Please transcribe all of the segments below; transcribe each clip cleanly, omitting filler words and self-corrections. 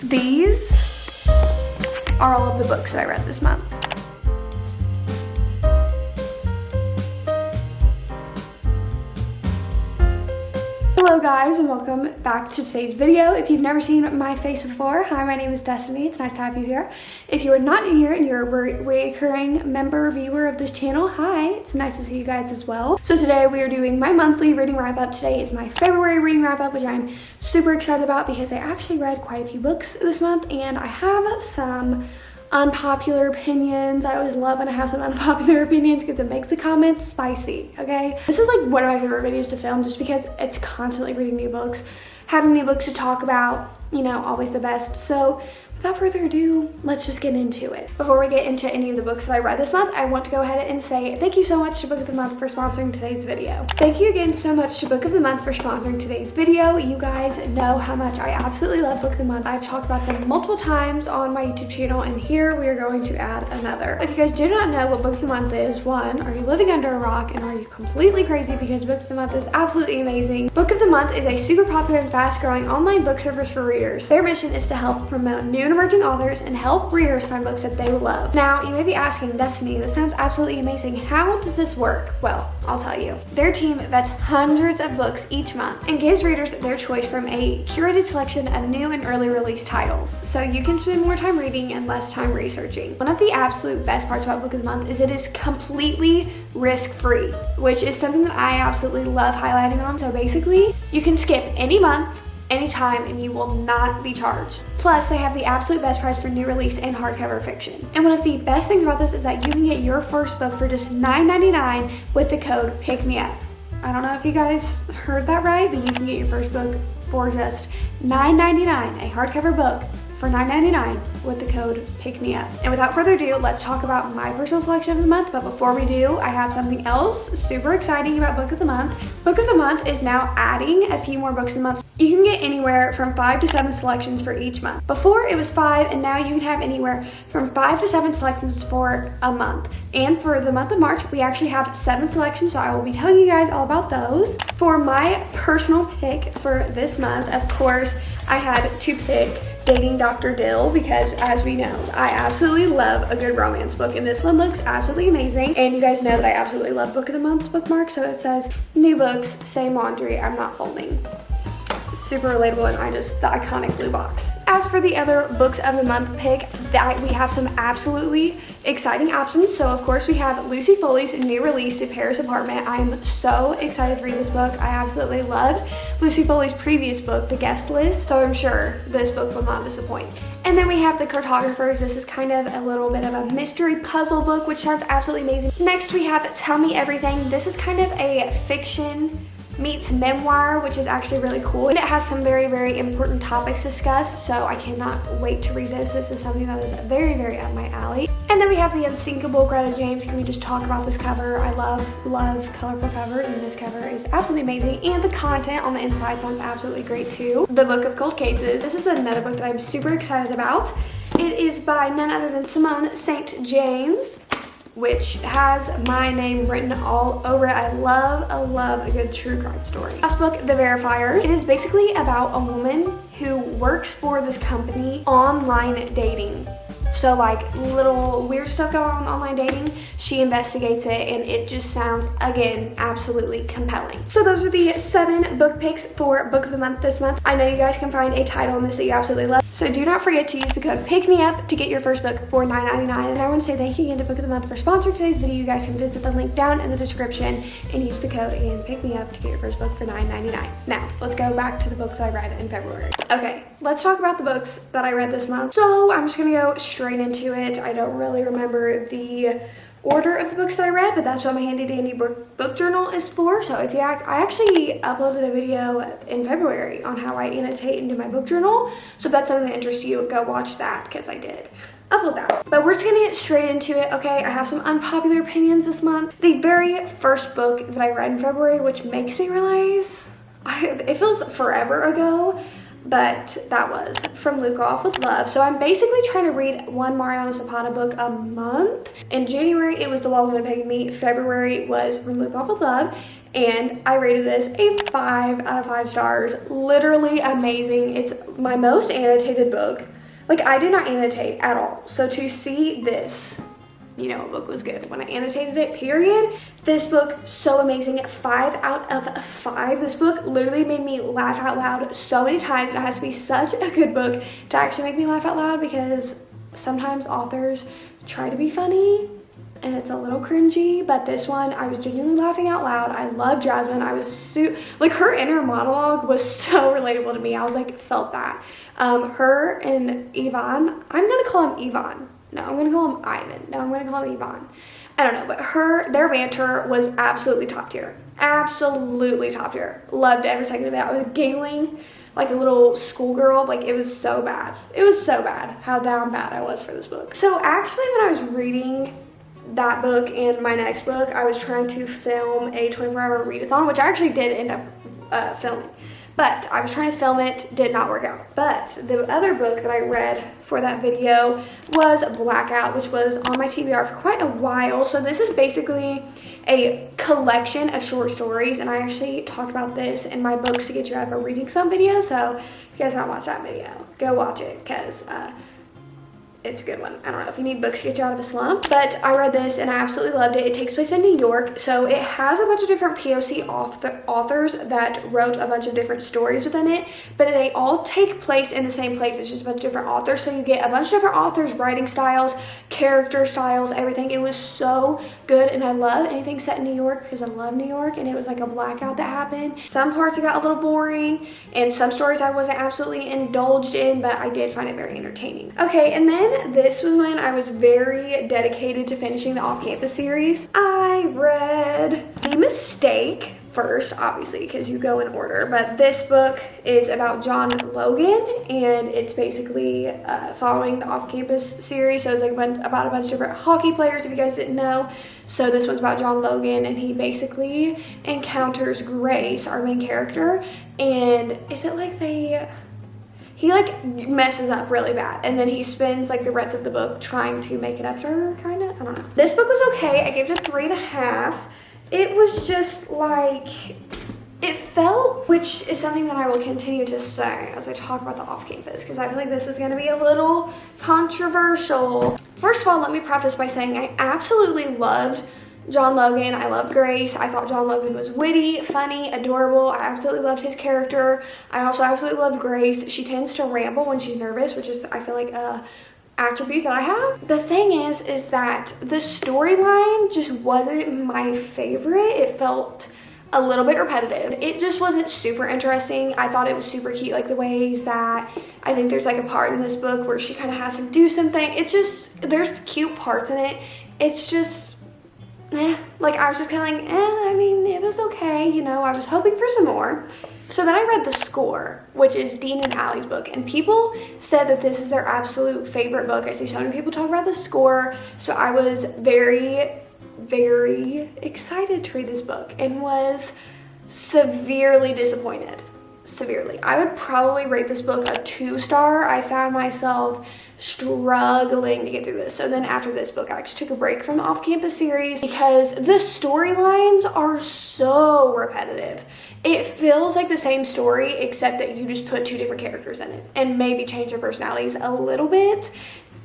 These are all of the books that I read this month. Hello guys, and welcome back to today's video. If you've never seen my face before, hi, my name is Destiny. It's nice to have you here. If you are not new here and you're a recurring member viewer of this channel, hi, it's nice to see you guys as well. So today we are doing my monthly reading wrap-up. Today is my February reading wrap-up, which I'm super excited about because I actually read quite a few books this month and I have some unpopular opinions. I always love when I have some unpopular opinions because it makes the comments spicy, okay? This is like one of my favorite videos to film just because it's constantly reading new books, having new books to talk about, you know, always the best. So without further ado, let's just get into it. Before we get into any of the books that I read this month, I want to go ahead and say thank you so much to Book of the Month for sponsoring today's video. Thank you again so much to Book of the Month for sponsoring today's video. You guys know how much I absolutely love Book of the Month. I've talked about them multiple times on my YouTube channel, and here we are going to add another. If you guys do not know what Book of the Month is, one, are you living under a rock and are you completely crazy because Book of the Month is absolutely amazing. Book of the Month is a super popular and fast-growing online book service for readers. Their mission is to help promote new and emerging authors and help readers find books that they will love. Now, you may be asking, Destiny, this sounds absolutely amazing. How does this work? Well, I'll tell you. Their team vets hundreds of books each month and gives readers their choice from a curated selection of new and early release titles, so you can spend more time reading and less time researching. One of the absolute best parts about Book of the Month is it is completely risk-free, which is something that I absolutely love highlighting on. So basically, you can skip any month, anytime, and you will not be charged. Plus, they have the absolute best price for new release and hardcover fiction. And one of the best things about this is that you can get your first book for just $9.99 with the code PICKMEUP. I don't know if you guys heard that right, but you can get your first book for just $9.99, a hardcover book for $9.99 with the code PICKMEUP. And without further ado, let's talk about my personal selection of the month. But before we do, I have something else super exciting about Book of the Month. Book of the Month is now adding a few more books in the month. You can get anywhere from 5 to 7 selections for each month. Before it was 5, and now you can have anywhere from 5 to 7 selections for a month. And for the month of March, we actually have 7 selections, so I will be telling you guys all about those. For my personal pick for this month, of course, I had to pick Dating Dr. Dill because, as we know, I absolutely love a good romance book, and this one looks absolutely amazing. And you guys know that I absolutely love Book of the Month's bookmark, so it says new books, same laundry, I'm not folding. Super relatable, and the iconic blue box. As for the other books of the month pick, we have some absolutely exciting options. So of course we have Lucy Foley's new release, The Paris Apartment. I'm so excited to read this book. I absolutely loved Lucy Foley's previous book, The Guest List, so I'm sure this book will not disappoint. And then we have The Cartographers. This is kind of a little bit of a mystery puzzle book, which sounds absolutely amazing. Next we have Tell Me Everything. This is kind of a fiction meets memoir, which is actually really cool, and it has some very, very important topics discussed, so I cannot wait to read this. This is something that is very, very up my alley. And then we have The Unsinkable Greta James. Can we just talk about this cover? I love colorful covers, and this cover is absolutely amazing, and the content on the inside sounds absolutely great too. The Book of Cold Cases. This is another book that I'm super excited about. It is by none other than Simone St. James, which has my name written all over it. I love a good true crime story. Last book, The Verifier. It is basically about a woman who works for this company, online dating. So like little weird stuff going on online dating, she investigates it, and it just sounds, again, absolutely compelling. So those are the 7 book picks for Book of the Month this month. I know you guys can find a title in this that you absolutely love, so do not forget to use the code PICKMEUP to get your first book for $9.99. And I want to say thank you again to Book of the Month for sponsoring today's video. You guys can visit the link down in the description and use the code again PICKMEUP to get your first book for $9.99. Now let's go back to the books I read in February. Okay, let's talk about the books that I read this month. So I'm just gonna go straight into it. I don't really remember the order of the books that I read, but that's what my handy dandy book journal is for. So if you I actually uploaded a video in February on how I annotate and do my book journal, so if that's something that interests you, go watch that because I did upload that. But we're just gonna get straight into it. Okay, I have some unpopular opinions this month. The very first book that I read in February, which makes me realize it feels forever ago, but that was From Luke Off with Love. So I'm basically trying to read one Mariana Zapata book a month. In January, it was The Wall That Pegged Me. February was From Luke Off with Love. And I rated this a 5 out of 5 stars. Literally amazing. It's my most annotated book Like, I did not annotate at all. So to see this, you know, a book was good when I annotated it, period. This book, so amazing. 5 out of 5. This book literally made me laugh out loud so many times. It has to be such a good book to actually make me laugh out loud, because sometimes authors try to be funny and it's a little cringy, but this one, I was genuinely laughing out loud. I love Jasmine. I was like, her inner monologue was so relatable to me. I was like, felt that. Her and Yvonne, I'm gonna call him Yvonne. No, I'm gonna call him Ivan. No, I'm gonna call him Yvonne. I don't know, but their banter was absolutely top tier. Absolutely top tier. Loved every second of it. I was giggling like a little schoolgirl. Like, it was so bad. It was so bad how down bad I was for this book. So actually, when I was reading that book and my next book, I was trying to film a 24-hour readathon, which I actually did end up filming. But I was trying to film it, did not work out. But the other book that I read for that video was Blackout, which was on my TBR for quite a while. So this is basically a collection of short stories, and I actually talked about this in my Books to Get You Out of a Reading Slump video. So if you guys haven't watched that video, go watch it, because it's a good one. I don't know if you need books to get you out of a slump, but I read this and I absolutely loved it. It takes place in New York, so it has a bunch of different POC authors that wrote a bunch of different stories within it, but they all take place in the same place. It's just a bunch of different authors, so you get a bunch of different authors, writing styles, character styles, everything. It was so good, and I love anything set in New York because I love New York, and it was like a blackout that happened. Some parts it got a little boring, and some stories I wasn't absolutely indulged in, but I did find it very entertaining. Okay, and then this was when I was very dedicated to finishing the off-campus series. I read The Mistake first, obviously, because you go in order, but this book is about John Logan, and it's basically following the off-campus series. So it's like about a bunch of different hockey players, if you guys didn't know. So this one's about John Logan, and he basically encounters Grace, our main character, and is it like he like messes up really bad, and then he spends like the rest of the book trying to make it up to her, kind of. I don't know. This book was okay. I gave it a 3.5. It was just like, it felt, which is something that I will continue to say as I talk about the off-campus, because I feel like this is going to be a little controversial. First of all, let me preface by saying I absolutely loved John Logan. I loved Grace. I thought John Logan was witty, funny, adorable. I absolutely loved his character. I also absolutely loved Grace. She tends to ramble when she's nervous, which is, I feel like, a attribute that I have. The thing is that the storyline just wasn't my favorite. It felt a little bit repetitive. It just wasn't super interesting. I thought it was super cute, like the ways that I think there's like a part in this book where she kind of has him do something. It's just, there's cute parts in it. It's just, like I was just kind of like, I mean, it was okay, you know, I was hoping for some more. So then I read The Score, which is Dean and Allie's book, and people said that this is their absolute favorite book. I see so many people talk about The Score, so I was very, very excited to read this book and was severely disappointed. Severely. I would probably rate this book a 2-star. I found myself struggling to get through this. So then after this book, I actually took a break from the off-campus series because the storylines are so repetitive. It feels like the same story, except that you just put 2 different characters in it and maybe change their personalities a little bit.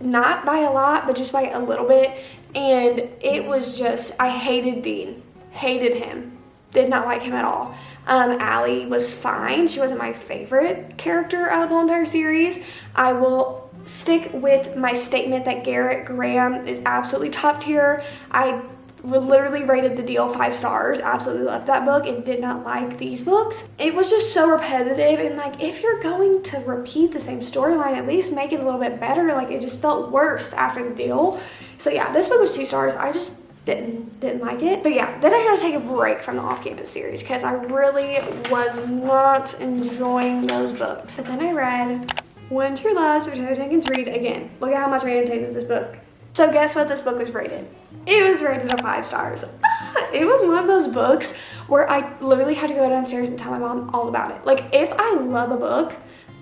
Not by a lot, but just by a little bit. And it was just, I hated Dean. Hated him. Did not like him at all. Allie was fine. She wasn't my favorite character out of the whole entire series. I will stick with my statement that Garrett Graham is absolutely top tier. I literally rated The Deal 5 stars. Absolutely loved that book and did not like these books. It was just so repetitive, and like, if you're going to repeat the same storyline, at least make it a little bit better. Like, it just felt worse after The Deal. So yeah, this book was 2 stars. I just didn't like it. But yeah, then I had to take a break from the off-campus series because I really was not enjoying those books. But then I read When True Loves by Taylor Jenkins Reid again. Look at how much I annotated this book. So guess what this book was rated? It was rated a 5 stars. It was one of those books where I literally had to go downstairs and tell my mom all about it. Like, if I love a book,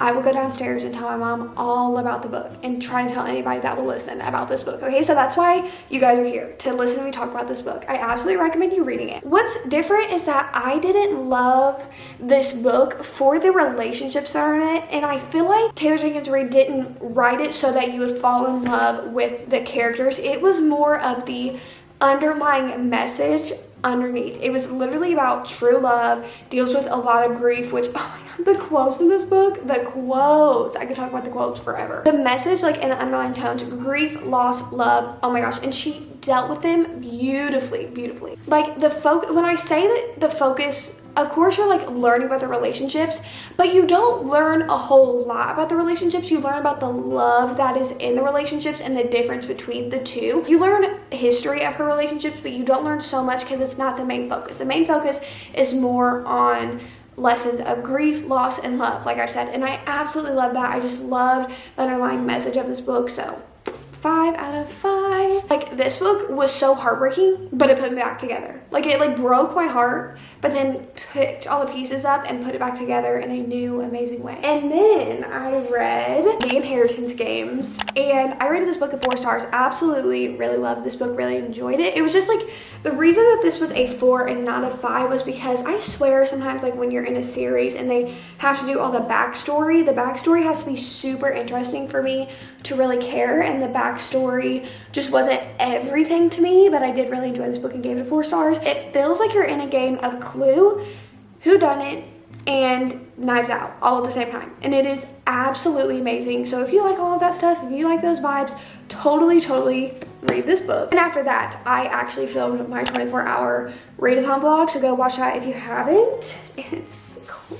I will go downstairs and tell my mom all about the book and try to tell anybody that will listen about this book. Okay, so that's why you guys are here, to listen to me talk about this book. I absolutely recommend you reading it. What's different is that I didn't love this book for the relationships that are in it, and I feel like Taylor Jenkins Reid didn't write it so that you would fall in love with the characters. It was more of the underlying message underneath. It was literally about true love, deals with a lot of grief, which, oh my god, the quotes in this book, the quotes, I could talk about the quotes forever. The message, like in the underlying tones, grief, loss, love, oh my gosh, and she dealt with them beautifully. Like when I say that the focus, of course you're like learning about the relationships, but you don't learn a whole lot about the relationships. You learn about the love that is in the relationships and the difference between the two. You learn history of her relationships, but you don't learn so much because it's not the main focus. The main focus is more on lessons of grief, loss, and love, like I said, and I absolutely love that. I just loved the underlying message of this book, so 5 out of 5. Like, this book was so heartbreaking, but it put me back together. Like, it like broke my heart, but then picked all the pieces up and put it back together in a new, amazing way. And then I read The Inheritance Games, and I rated this book at 4 stars. Absolutely, really loved this book, really enjoyed it. It was just like, the reason that this was a 4 and not a 5 was because I swear sometimes, like when you're in a series and they have to do all the backstory has to be super interesting for me to really care, and the backstory just wasn't everything to me, but I did really enjoy this book and gave it 4 stars. It feels like you're in a game of Clue, Whodunit, and Knives Out all at the same time, and it is absolutely amazing. So if you like all of that stuff, if you like those vibes, totally read this book. And after that, I actually filmed my 24-hour readathon vlog, so go watch that if you haven't.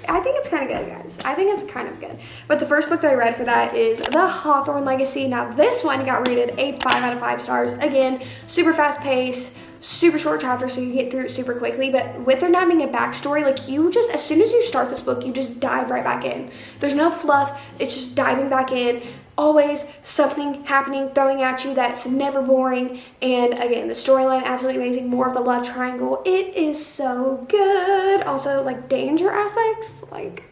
I think it's kind of good, guys. I think it's kind of good. But the first book that I read for that is The Hawthorne Legacy. Now this one got rated a 5 out of 5 stars. Again, super fast pace, super short chapter, so you get through it super quickly. But with there not being a backstory, like you just, as soon as you start this book, you just dive right back in. There's no fluff, it's just diving back in. Always something happening, throwing at you that's never boring. And again, the storyline, absolutely amazing. More of the love triangle. It is so good. Also, like, danger aspects, like,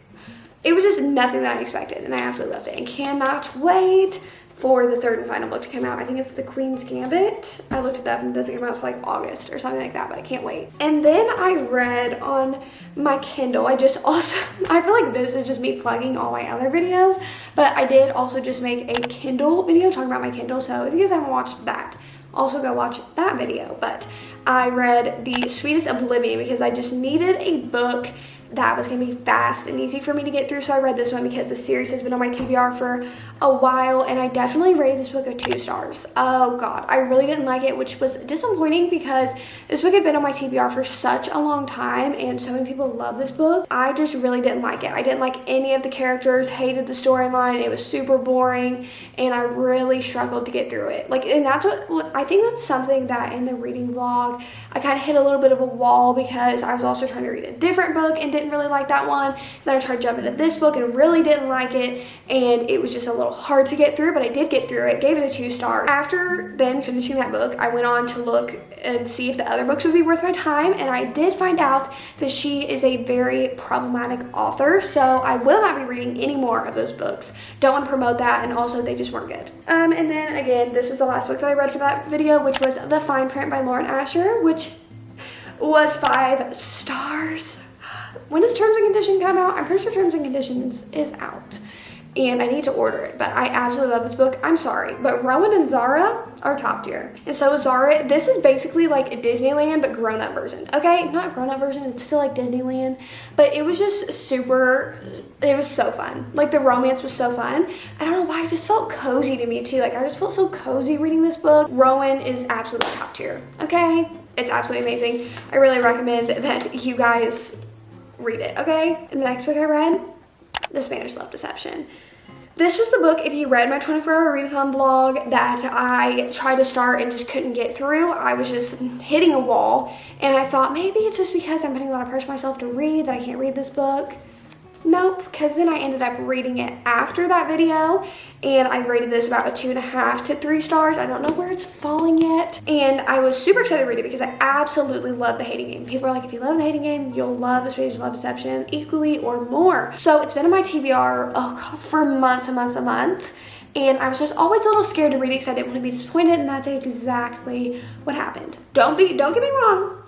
it was just nothing that I expected, and I absolutely loved it. And cannot wait for the 3rd and final book to come out. I think it's The Queen's Gambit. I looked it up and it doesn't come out until like August or something like that, but I can't wait. And then I read on my Kindle, I feel like this is just me plugging all my other videos, but I did also just make a Kindle video talking about my Kindle, so if you guys haven't watched that, also go watch that video. But I read The Sweetest Oblivion because I just needed a book that was gonna be fast and easy for me to get through, so I read this one because the series has been on my TBR for a while, and I definitely rated this book at 2 stars. Oh god, I really didn't like it, which was disappointing because this book had been on my TBR for such a long time, and so many people love this book. I just really didn't like it. I didn't like any of the characters, hated the storyline, it was super boring, and I really struggled to get through it. Like, and that's what I think that's something that in the reading vlog, I kind of hit a little bit of a wall because I was also trying to read a different book and didn't really like that one. Then I tried jumping into this book and really didn't like it, and it was just a little hard to get through, but I did get through it, gave it a 2 stars. After then finishing that book, I went on to look and see if the other books would be worth my time, and I did find out that she is a very problematic author, so I will not be reading any more of those books. Don't want to promote that, and also they just weren't good. And then again, this was the last book that I read for that video, which was The Fine Print by Lauren Asher, which was 5 stars. When does Terms and Conditions come out? I'm pretty sure Terms and Conditions is out, and I need to order it, but I absolutely love this book. I'm sorry, but Rowan and Zara are top tier, and so is Zara. This is basically like a Disneyland, but grown-up version. Okay, not grown-up version, it's still like Disneyland, but it was just super, it was so fun. Like, the romance was so fun. I don't know why, it just felt cozy to me too. Like, I just felt so cozy reading this book. Rowan is absolutely top tier, okay? It's absolutely amazing. I really recommend that you guys read it, okay? And the next book I read, The Spanish Love Deception. This was the book, if you read my 24-hour readathon vlog, that I tried to start and just couldn't get through. I was just hitting a wall, and I thought maybe it's just because I'm putting a lot of pressure on myself to read that I can't read this book. Nope, because then I ended up reading it after that video, and I rated this about a 2.5 to 3 stars. I don't know where it's falling yet. And I was super excited to read it because I absolutely love The Hating Game. People are like, if you love The Hating Game, you'll love This Page Love Deception equally or more. So it's been in my TBR, oh God, for months and months and months. And I was just always a little scared to read it because I didn't want to be disappointed, and that's exactly what happened. Don't get me wrong.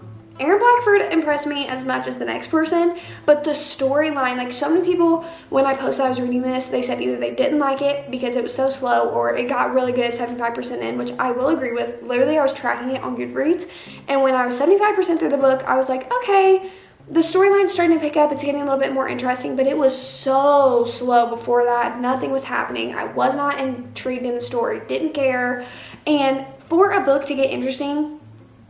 Aaron Blackford impressed me as much as the next person, but the storyline, like so many people, when I posted I was reading this, they said either they didn't like it because it was so slow or it got really good 75% in, which I will agree with. Literally, I was tracking it on Goodreads, and when I was 75% through the book, I was like, okay, the storyline's starting to pick up. It's getting a little bit more interesting, but it was so slow before that. Nothing was happening. I was not intrigued in the story, didn't care, and for a book to get interesting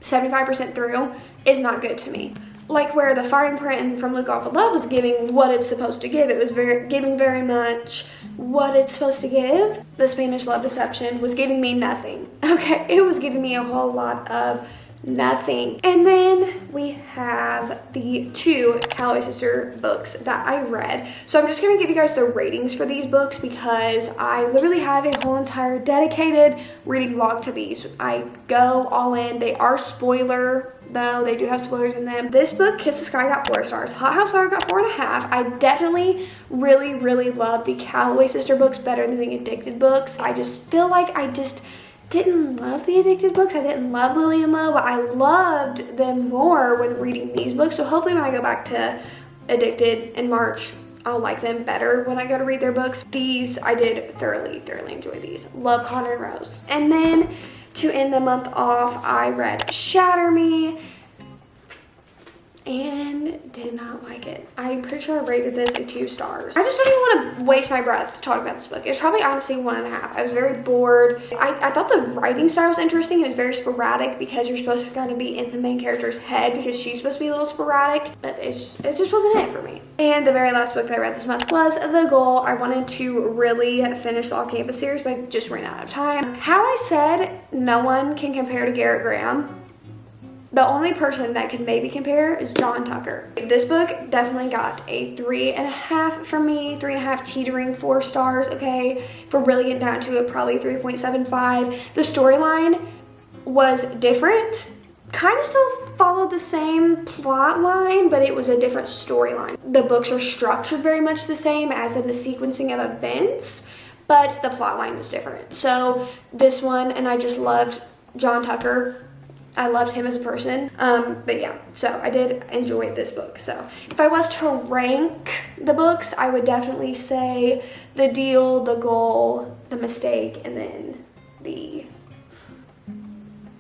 75% through is not good to me. Like where The Fine Print and From Luke Off of Love was giving what it's supposed to give. It was giving very much what it's supposed to give. The Spanish Love Deception was giving me nothing. Okay, it was giving me a whole lot of nothing. And then we have the 2 Calloway Sister books that I read. So I'm just gonna give you guys the ratings for these books because I literally have a whole entire dedicated reading vlog to these. I go all in. They are spoiler though. They do have spoilers in them. This book, Kiss the Sky, got 4 stars. Hot House Fire got 4.5. I definitely really love the Calloway Sister books better than the Addicted books. I just feel like I just didn't love the Addicted books. I didn't love Lily and Low, but I loved them more when reading these books. So hopefully when I go back to Addicted in March, I'll like them better when I go to read their books. These, I did thoroughly enjoy these. Love Connor and Rose. And then to end the month off, I read Shatter Me and did not like it. I'm pretty sure I rated this a 2 stars. I just don't even want to waste my breath to talk about this book. It's probably honestly 1.5. I was very bored. I thought the writing style was interesting. It was very sporadic because you're supposed to kind of be in the main character's head because she's supposed to be a little sporadic, but it just wasn't it for me. And the very last book that I read this month was The Goal. I wanted to really finish the All Campus series, but I just ran out of time. How I said no one can compare to Garrett Graham. The only person that could maybe compare is John Tucker. This book definitely got a 3.5 from me, 3.5 teetering 4 stars, okay? If we're really getting down to it, probably 3.75. The storyline was different. Kind of still followed the same plot line, but it was a different storyline. The books are structured very much the same as in the sequencing of events, but the plot line was different. So this one, and I just loved John Tucker. I loved him as a person, but yeah, so I did enjoy this book. So if I was to rank the books, I would definitely say The Deal, The Goal, The Mistake, and then The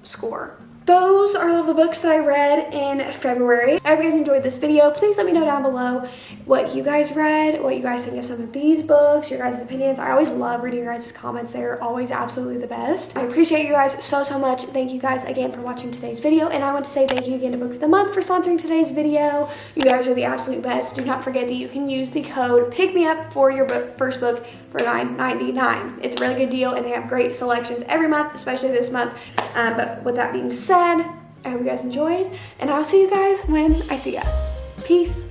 Score. Those are all the books that I read in February. I hope you guys enjoyed this video. Please let me know down below what you guys read, what you guys think of some of these books, your guys' opinions. I always love reading your guys' comments. They're always absolutely the best. I appreciate you guys so much. Thank you guys again for watching today's video. And I want to say thank you again to Book of the Month for sponsoring today's video. You guys are the absolute best. Do not forget that you can use the code PICKMEUP for your first book for $9.99. It's a really good deal, and they have great selections every month, especially this month. But with that being said, I hope you guys enjoyed, and I'll see you guys when I see ya. Peace.